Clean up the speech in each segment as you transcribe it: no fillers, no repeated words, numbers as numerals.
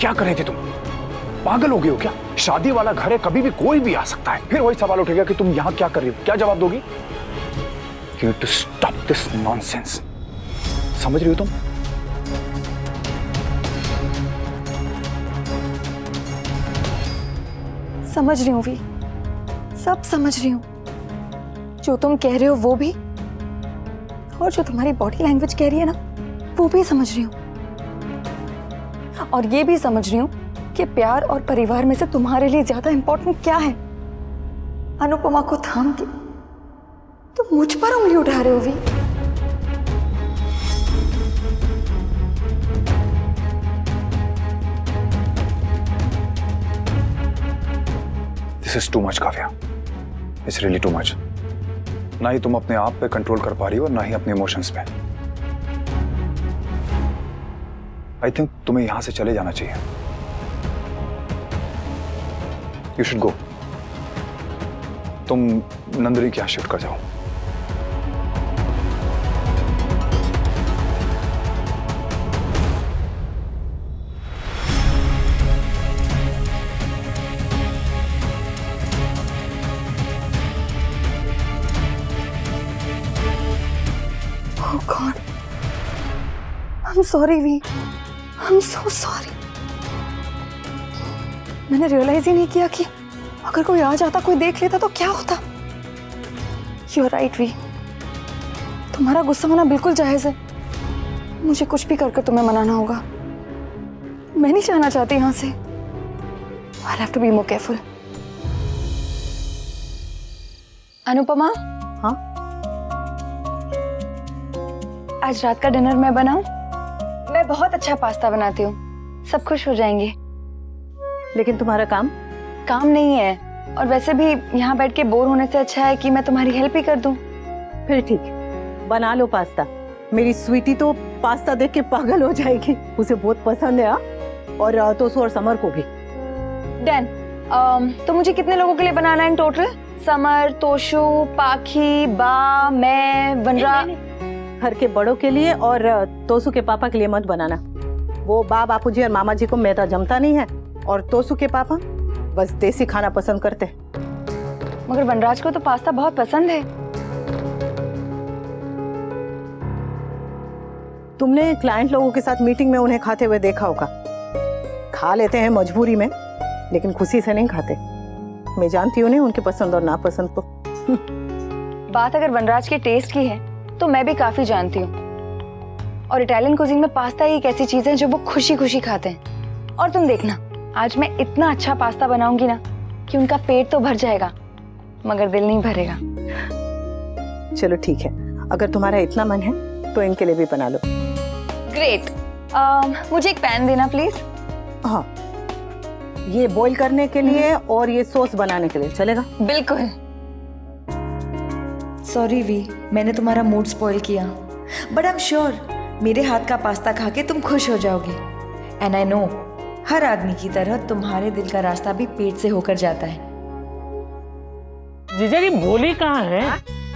क्या कर रहे थे तुम? पागल हो गए हो क्या? शादी वाला घर है, कभी भी कोई भी आ सकता है। फिर वही सवाल उठेगा कि तुम यहां क्या कर रही हो। क्या जवाब दोगी? You need to stop this nonsense. समझ रही हो तुम? समझ रही हूँ वी, सब समझ रही हूँ। जो तुम कह रहे हो वो भी, और जो तुम्हारी बॉडी लैंग्वेज कह रही है ना, वो भी समझ रही हूँ। और ये भी समझ रही हूँ कि प्यार और परिवार में से तुम्हारे लिए ज्यादा इंपॉर्टेंट क्या है। अनुपमा को थाम के तुम मुझ पर उंगली उठा रहे हो V. This is too much, Kavya. It's really too much. ना ही तुम अपने आप पे कंट्रोल कर पा रही हो और ना ही अपने इमोशंस पे। आई थिंक तुम्हें यहां से चले जाना चाहिए। You should go. तुम नंदिनी के यहाँ शिफ्ट कर जाओ। Oh God, I'm sorry V, I'm so sorry. मैंने रियलाइज ही नहीं किया कि अगर कोई आ जाता, कोई देख लेता तो क्या होता। You're right वी, तुम्हारा गुस्सा होना बिल्कुल जायज है। मुझे कुछ भी करके तुम्हें मनाना होगा। मैं नहीं जाना चाहती यहाँ से। I'll have to be more careful. Anupama, हाँ? आज रात का डिनर मैं बनाऊं? मैं बहुत अच्छा पास्ता बनाती हूँ, सब खुश हो जाएंगे। लेकिन तुम्हारा काम? काम नहीं है, और वैसे भी यहाँ बैठ के बोर होने से अच्छा है कि मैं तुम्हारी हेल्प ही कर दूं। फिर ठीक है, बना लो पास्ता। मेरी स्वीटी तो पास्ता देख के पागल हो जाएगी, उसे बहुत पसंद है। और तोसू और समर को भी। डन। तो मुझे कितने लोगों के लिए बनाना है इन टोटल? समर, तोशु, पाखी, बा, मैं, वनरा। घर के बड़ों के लिए और तोसू के पापा के लिए मत बनाना। वो बापूजी और मामा जी को मैदा जमता नहीं है, और तोसू के पापा बस देसी खाना पसंद करते। मगर वनराज को तो पास्ता बहुत पसंद है। तुमने क्लाइंट लोगों के साथ मीटिंग में उन्हें खाते हुए देखा होगा। खा लेते हैं मजबूरी में, लेकिन खुशी से नहीं खाते। मैं जानती हूँ नहीं उनकी पसंद और नापसंद को। बात अगर वनराज के टेस्ट की है तो मैं भी काफी जानती हूँ। और इटालियन कुजीन में पास्ता ही एक ऐसी चीज है जो वो खुशी खुशी खाते हैं। और तुम देखना, आज मैं इतना अच्छा पास्ता बनाऊंगी ना कि उनका पेट तो भर जाएगा, मगर दिल नहीं भरेगा। चलो ठीक है, अगर तुम्हारा इतना मन है तो इनके लिए भी बना लो। ग्रेट। मुझे एक पैन देना प्लीज। हाँ, ये बॉईल करने के लिए और ये सॉस बनाने के लिए चलेगा? बिल्कुल। सॉरी वी, मैंने तुम्हारा मूड स्पॉइल किया, बट आई एम श्योर मेरे हाथ का पास्ता खा के तुम खुश हो जाओगे। एंड आई नो, हर आदमी की तरह तुम्हारे दिल का रास्ता भी पेट से होकर जाता है। जीजा जी, भोली कहाँ है?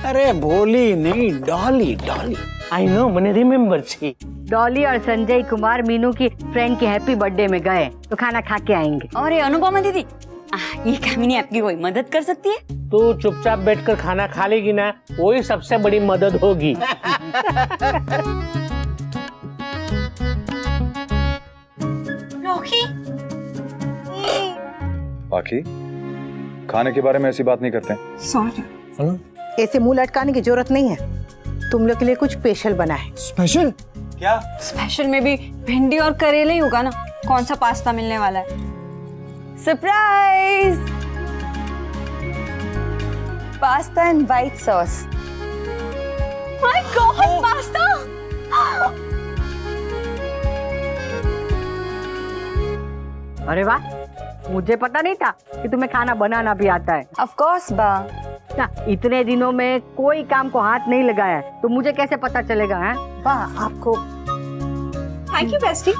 अरे भोली नहीं, डॉली। डॉली आई नो, मैंने रिमेम्बर छी। डॉली और संजय कुमार मीनू की फ्रेंड के हैप्पी बर्थडे में गए, तो खाना खा के आएंगे। और ये अनुपमा दीदी, ये कामिनी आपकी कोई मदद कर सकती है? तू चुपचाप बैठकर खाना खा लेगी ना, वही सबसे बड़ी मदद होगी। रोकी, बाकी खाने के बारे में ऐसी बात नहीं करते। सॉरी। ऐसे मुंह लटकाने की जरूरत नहीं है। तुम लोग के लिए कुछ स्पेशल बना है। स्पेशल? क्या? स्पेशल में भी भिंडी और करेले ही होगा ना? कौन सा पास्ता मिलने वाला है? Surprise! Pasta and white sauce. My God, pasta! अरे वाह, मुझे पता नहीं था कि तुम्हें खाना बनाना भी आता है। ऑफ कोर्स बा। ना, इतने दिनों में कोई काम को हाथ नहीं लगाया है, तो मुझे कैसे पता चलेगा? है वाह, आपको थैंक यू बेस्टी।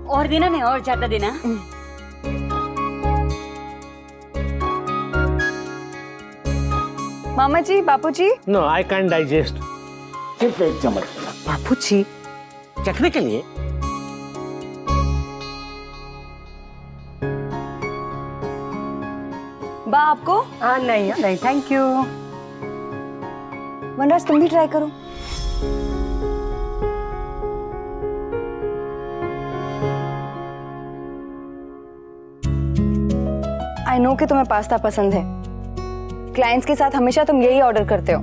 और देना नहीं, और ज्यादा देना। मामा जी, बापू जी। No I can digest. सिर्फ एक चम्मच बापूजी, चखने के लिए। बा आपको? हाँ नहीं नहीं, थैंक यू। वनराज तुम भी ट्राई करो। आई नो कि तुम्हें पास्ता पसंद है। क्लाइंट्स के साथ हमेशा तुम यही ऑर्डर करते हो।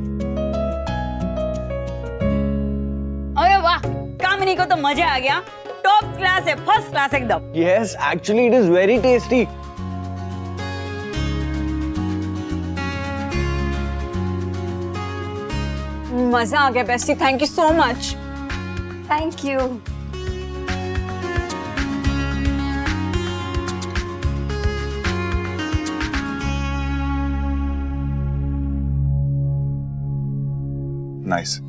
अरे वाह, कामिनी को तो मजा आ गया। टॉप क्लास है, फर्स्ट क्लास एकदम। Yes, actually it is very tasty. मजा आ गया bestie, thank you so much. Thank you. Nice.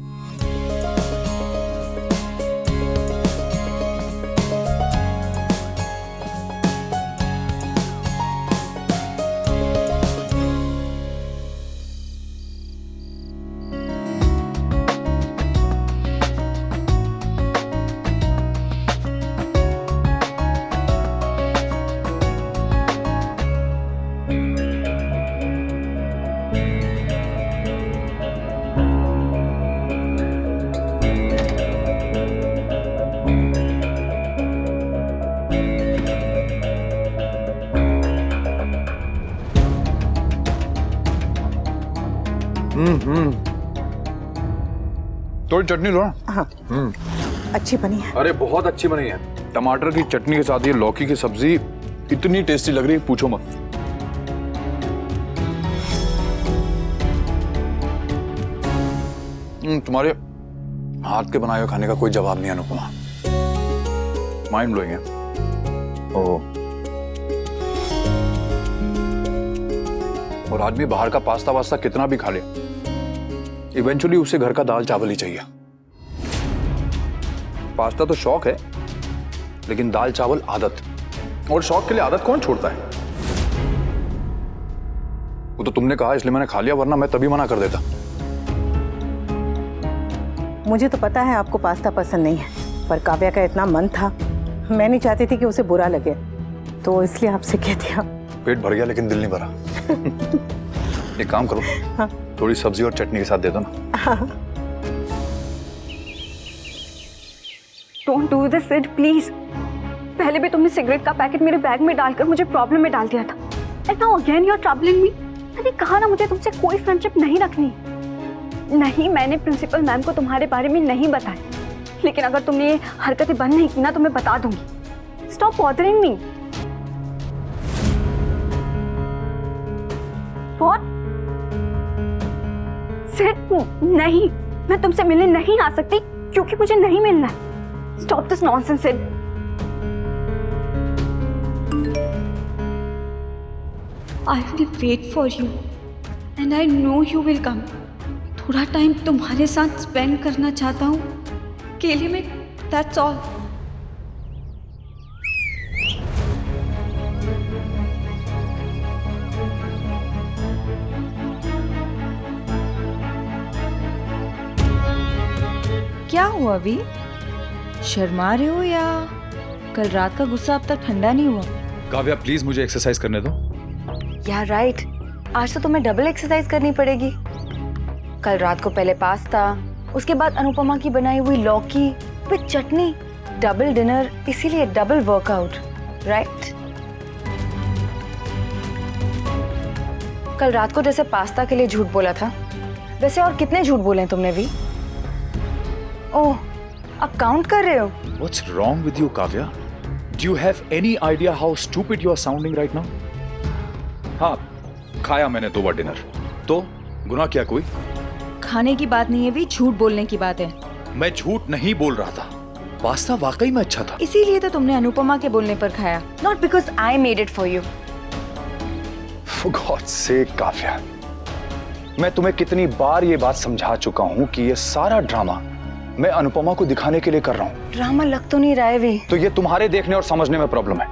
थोड़ी चटनी लो ना। हाँ अच्छी बनी है। अरे बहुत अच्छी बनी है। टमाटर की चटनी के साथ ये लौकी की सब्जी इतनी टेस्टी लग रही है, पूछो मत। तुम्हारे हाथ के बनाए हुए खाने का कोई जवाब नहीं अनुपमा। माइंड ब्लोइंग है। ओह, और आदमी बाहर का पास्ता वास्ता कितना भी खा ले, इवेंचुअली उसे घर का दाल चावल ही चाहिए। पास्ता तो शौक है, लेकिन दाल चावल आदत। और शौक के लिए आदत कौन छोड़ता है? वो तो तुमने कहा इसलिए मैंने खा लिया, वरना मैं तभी मना कर देता। मुझे तो पता है आपको पास्ता पसंद नहीं है, पर काव्या का इतना मन था, मैं नहीं चाहती थी कि उसे बुरा लगे, तो इसलिए आपसे कह दिया। पेट भर गया लेकिन दिल नहीं भरा। एक काम करो, हाँ। थोड़ी सब्जी और चटनी के साथ दे दो ना। Don't do this Sid, please. पहले भी तुमने सिगरेट का पैकेट मेरे बैग में डालकर मुझे प्रॉब्लम में डाल दिया था। And now again you are troubling me. मैंने कहा ना मुझे तुमसे कोई फ्रेंडशिप नहीं रखनी। नहीं, मैंने प्रिंसिपल मैम को तुम्हारे बारे में नहीं बताया, लेकिन अगर तुमने ये हरकतें बंद नहीं की ना तो मैं बता दूंगी। Stop bothering me. What? Sid, नहीं, मैं तुमसे मिलने नहीं आ सकती क्योंकि मुझे नहीं मिलना है। Stop this nonsense, Sid. I will wait for you, and I know you will come. थोड़ा टाइम तुम्हारे साथ स्पेंड करना चाहता हूँ अकेले में, that's all. क्या हुआ अभी? शर्मा रहे हो या कल रात का गुस्सा अब तक ठंडा नहीं हुआ? काव्या प्लीज मुझे एक्सरसाइज करने दो। यार राइट, आज तो तुम्हें डबल एक्सरसाइज करनी पड़ेगी। कल रात को पहले पास्ता, उसके बाद अनुपमा की बनाई हुई लौकी विद चटनी, डबल डिनर, इसीलिए डबल वर्कआउट, राइट? कल रात को जैसे पास्ता के लिए झूठ बोला था, वैसे और कितने झूठ बोले हैं तुमने भी? ओह, अब काउंट कर रहे हो? What's wrong with you, Kavya? Do you have any idea how stupid you are sounding right now? हाँ, खाया मैंने 2 बार डिनर, तो गुनाह क्या कोई? खाने की बात नहीं है भी, झूठ बोलने की बात है। मैं झूठ नहीं बोल रहा था, पास्ता वाकई में अच्छा था। इसीलिए तो तुमने अनुपमा के बोलने पर खाया। Not because I made it for you. For God's sake, Kavya, मैं तुम्हें कितनी बार ये बात समझा चुका हूँ कि ये सारा ड्रामा मैं अनुपमा को दिखाने के लिए कर रहा हूँ। ड्रामा लग तो नहीं रहा है भी। तो ये तुम्हारे देखने और समझने में प्रॉब्लम है।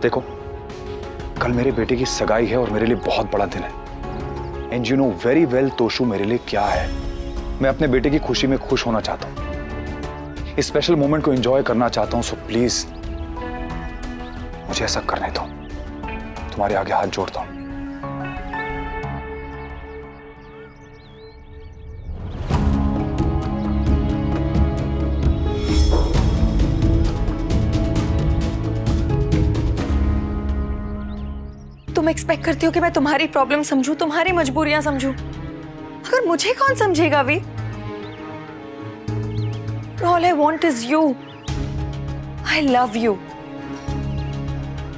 देखो, कल मेरे बेटे की सगाई है और मेरे लिए बहुत बड़ा दिन है। And you know very well Toshu मेरे लिए क्या है। मैं अपने बेटे की खुशी में खुश होना चाहता हूं, इस स्पेशल मोमेंट को एंजॉय करना चाहता हूं। सो प्लीज मुझे ऐसा करने दो, तुम्हारे आगे हाथ जोड़ता हूं। तुम एक्सपेक्ट करती हो कि मैं तुम्हारी प्रॉब्लम समझूं, तुम्हारी मजबूरियां समझूं? अगर मुझे कौन समझेगा we? All I want is you. I love you.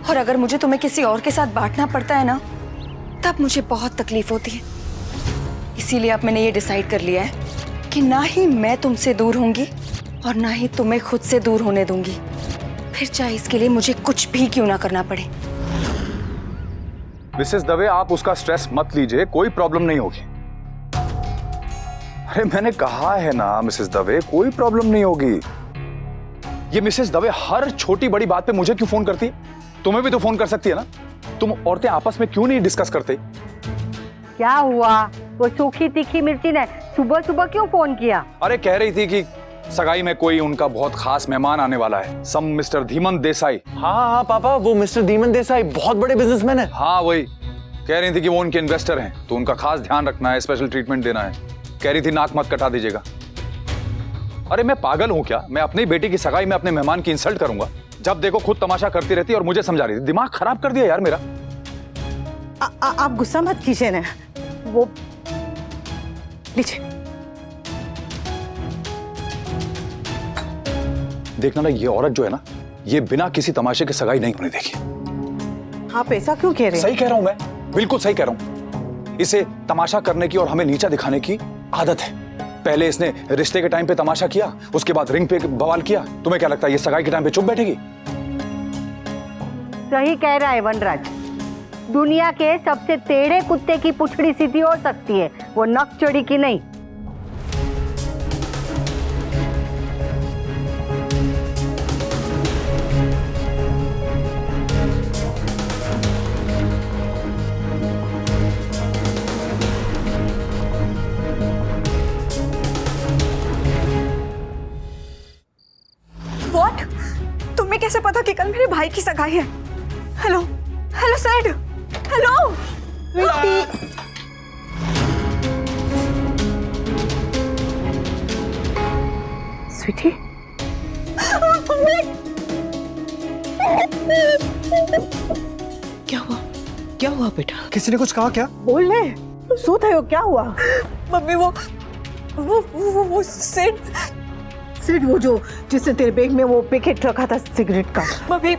और अगर मुझे तुम्हें किसी और के साथ बांटना पड़ता है ना, तब मुझे बहुत तकलीफ होती है। इसीलिए अब मैंने ये डिसाइड कर लिया है कि ना ही मैं तुमसे दूर होंगी और ना ही तुम्हें खुद से दूर होने दूंगी, फिर चाहे इसके लिए मुझे कुछ भी क्यों ना करना पड़े। मिसेस दवे, आप उसका स्ट्रेस मत लीजिए, कोई प्रॉब्लम नहीं होगी। अरे मैंने कहा है ना मिसेस दवे, कोई प्रॉब्लम नहीं होगी। ये मिसेस दवे हर छोटी बड़ी बात पे मुझे क्यों फोन करती है? तुम्हें भी तो फोन कर सकती है ना। तुम औरतें आपस में क्यों नहीं डिस्कस करते? क्या हुआ? वो सूखी तीखी मिर्ची ने सुबह सुबह क्यों फोन किया? अरे कह रही थी कि सगाई में कोई उनका बहुत खास मेहमान आने वाला है, सम मिस्टर धीमन देसाई। हाँ पापा, वो मिस्टर धीमन देसाई बहुत बड़े बिजनेसमैन है। हाँ वही कह रही थी कि वो उनके इन्वेस्टर हैं, तो उनका खास ध्यान रखना है, स्पेशल ट्रीटमेंट देना है। कह रही थी नाक मत कटा दीजिएगा। अरे मैं पागल हूं क्या? मैं अपनी बेटी की सगाई में अपने मेहमान की इंसल्ट करूंगा? जब देखो खुद तमाशा करती रहती है और मुझे समझा रही थी। दिमाग खराब कर दिया यार मेरा। आप गुस्सा मत कीजिए ना, वो लीजिए। देखना ना, ये औरत जो है ना, ये बिना किसी तमाशे के सगाई नहीं होने देगी। आप ऐसा क्यों कह रहे हैं? सही कह रहा हूं मैं, बिल्कुल सही कह रहा हूं। इसे तमाशा करने की और हमें नीचा दिखाने की आदत है। पहले इसने रिश्ते के टाइम पे तमाशा किया, उसके बाद रिंग पे बवाल किया। तुम्हें क्या लगता है ये सगाई के टाइम पे चुप बैठेगी? सही कह रहा है वनराज, दुनिया के सबसे टेढ़े कुत्ते की पुछड़ी सीधी हो सकती है, वो नक चढ़ी की नहीं। What? तुम्हें कैसे पता कि कल मेरे भाई की सगाई है? हेलो हेलो सैड, हेलो। स्वीटी, क्या हुआ बेटा? किसी ने कुछ कहा क्या? बोल ले, सो थे हो, क्या हुआ? मम्मी वो सिर्फ वो जो जिसने तेरे बैग में वो पैकेट रखा था सिगरेट का। मम्मी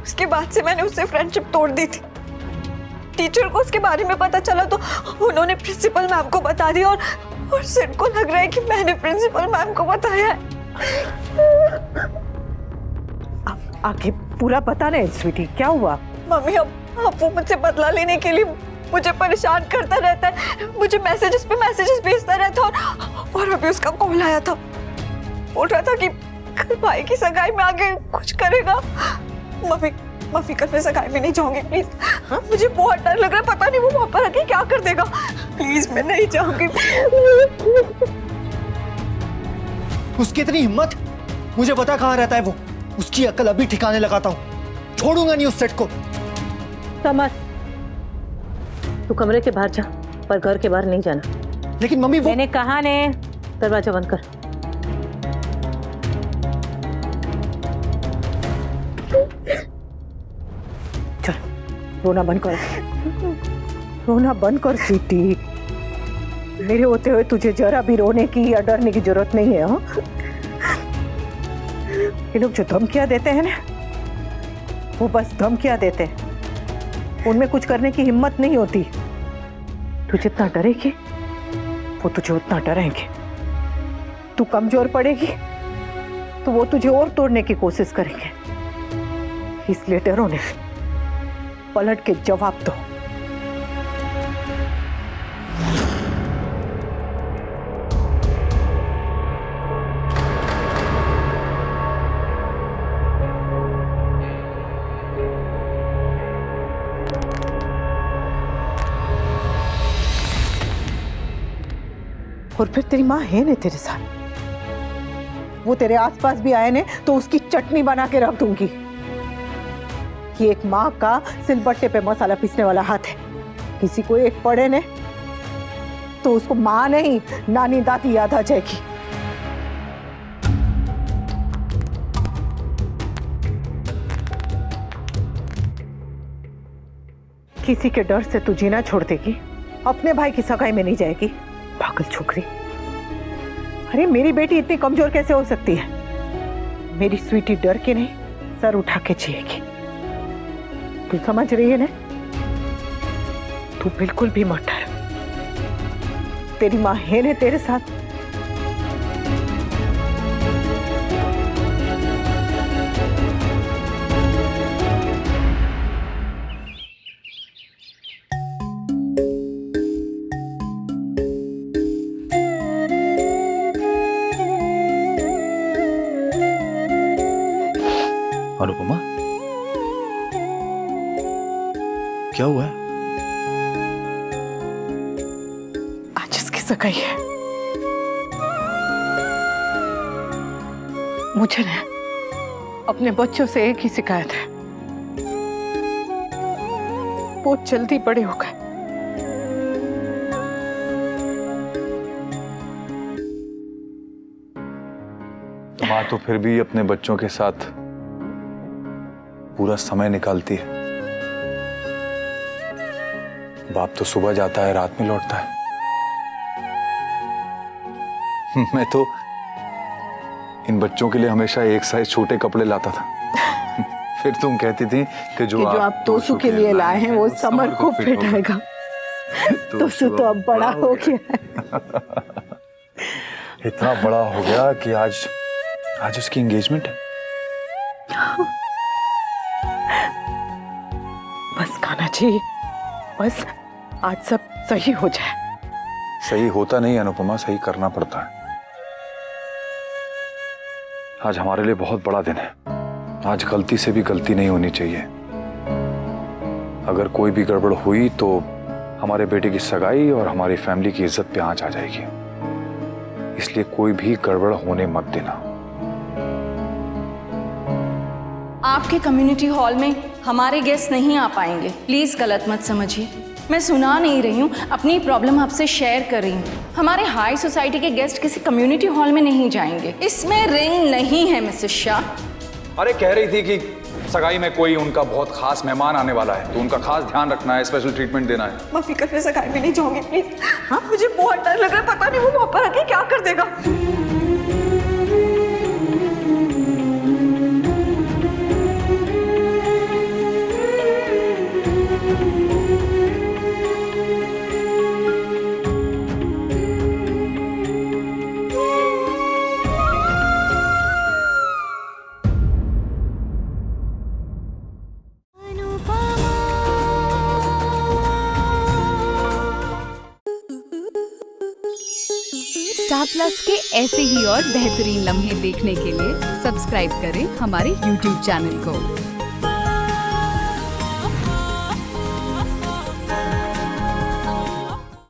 उसके बाद से मैंने उससे फ्रेंडशिप तोड़ दी थी। टीचर को उसके बारे में पता चला तो उन्होंने प्रिंसिपल मैम को बता दिया और सिड को लग रहा है कि मैंने प्रिंसिपल मैम को बताया है। आगे पूरा बता रहे स्वीटी, क्या हुआ? मम्मी अब वो मुझसे बदला लेने के लिए मुझे परेशान करता रहता है, मुझे मैसेजेस पे मैसेजेस भेजता रहता है और अभी उसका कॉल आया था, बोल रहा था कि कल भाई की सगाई में आके कुछ करेगा। मम्मी कल मैं सगाई में नहीं जाऊंगी प्लीज। हाँ? मुझे बहुत डर लग रहा है, पता नहीं वो वहां पर आके क्या कर देगा। प्लीज मैं नहीं जाऊंगी। उसकी इतनी हिम्मत? मुझे पता कहाँ रहता है वो। उसकी अक्ल अभी ठिकाने लगाता हूँ, छोड़ूंगा नहीं उस सेट को। समझ, तू कमरे के बाहर जा, पर घर के बाहर नहीं जाना। लेकिन मम्मी वो... मैंने कहा ने, दरवाजा बंद कर। चल रोना बंद कर, रोना बंद कर स्वीटी। मेरे होते हुए तुझे जरा भी रोने की या डरने की जरूरत नहीं है। हाँ, ये लोग जो धमकियां देते हैं ना, वो बस धमकियां देते हैं, उनमें कुछ करने की हिम्मत नहीं होती। तू जितना डरेगी वो तुझे उतना डरेंगे। तू कमजोर पड़ेगी तो वो तुझे और तोड़ने की कोशिश करेंगे। इसलिए डरो नहीं, पलट के जवाब दो। और फिर तेरी माँ है ने तेरे साथ, वो तेरे आसपास भी आए ने तो उसकी चटनी बना के रख दूंगी। कि एक माँ का सिलबट्टे पे मसाला पीसने वाला हाथ है, किसी को एक पड़े ने तो उसको माँ नहीं नानी दादी याद आ जाएगी। किसी के डर से तू जीना छोड़ देगी, अपने भाई की सगाई में नहीं जाएगी, पागल छोकरी। अरे मेरी बेटी इतनी कमजोर कैसे हो सकती है? मेरी स्वीटी डर के नहीं, सर उठा के जिएगी। तू समझ रही है ना? तू बिल्कुल भी मत डर, तेरी माँ है ना तेरे साथ। अनुपमा, क्या हुआ है? आज इसकी सगाई है। मुझे ना अपने बच्चों से एक ही शिकायत है, बहुत जल्दी बड़े हो गए। माँ तो फिर भी अपने बच्चों के साथ पूरा समय निकालती है। बाप तो सुबह जाता है, रात में लौटता है। मैं तो इन बच्चों के लिए हमेशा एक साइज छोटे कपड़े लाता था। फिर तुम कहती थी कि जो आप तोसू के लिए लाए हैं वो समर को फिट आएगा। तोसू तो अब बड़ा हो गया है। इतना बड़ा हो गया कि आज उसकी एंगेजमेंट है। बस खाना चाहिए, बस आज सब सही हो जाए। सही होता नहीं अनुपमा, सही करना पड़ता है। आज हमारे लिए बहुत बड़ा दिन है। आज गलती से भी गलती नहीं होनी चाहिए। अगर कोई भी गड़बड़ हुई तो हमारे बेटे की सगाई और हमारी फैमिली की इज्जत पे आंच आ जाएगी। इसलिए कोई भी गड़बड़ होने मत देना। आपके कम्युनिटी हॉल में हमारे गेस्ट नहीं आ पाएंगे, प्लीज गलत मत समझिए। मैं सुना नहीं रही हूँ, अपनी प्रॉब्लम आपसे शेयर कर रही हूँ। हमारे हाई सोसाइटी के गेस्ट किसी कम्युनिटी हॉल में नहीं जाएंगे। इसमें रिंग नहीं है मिसेस शाह। अरे कह रही थी कि सगाई में कोई उनका बहुत खास मेहमान आने वाला है, तो उनका खास ध्यान रखना है, स्पेशल ट्रीटमेंट देना है। मैं फिक्र में सगाई में नहीं जाऊंगी प्लीज। हाँ, मुझे बहुत डर लग रहा है, पता नहीं वो वहां पर आके क्या कर देगा। स्टार प्लस के ऐसे ही और बेहतरीन लम्हे देखने के लिए सब्सक्राइब करें हमारे YouTube चैनल को।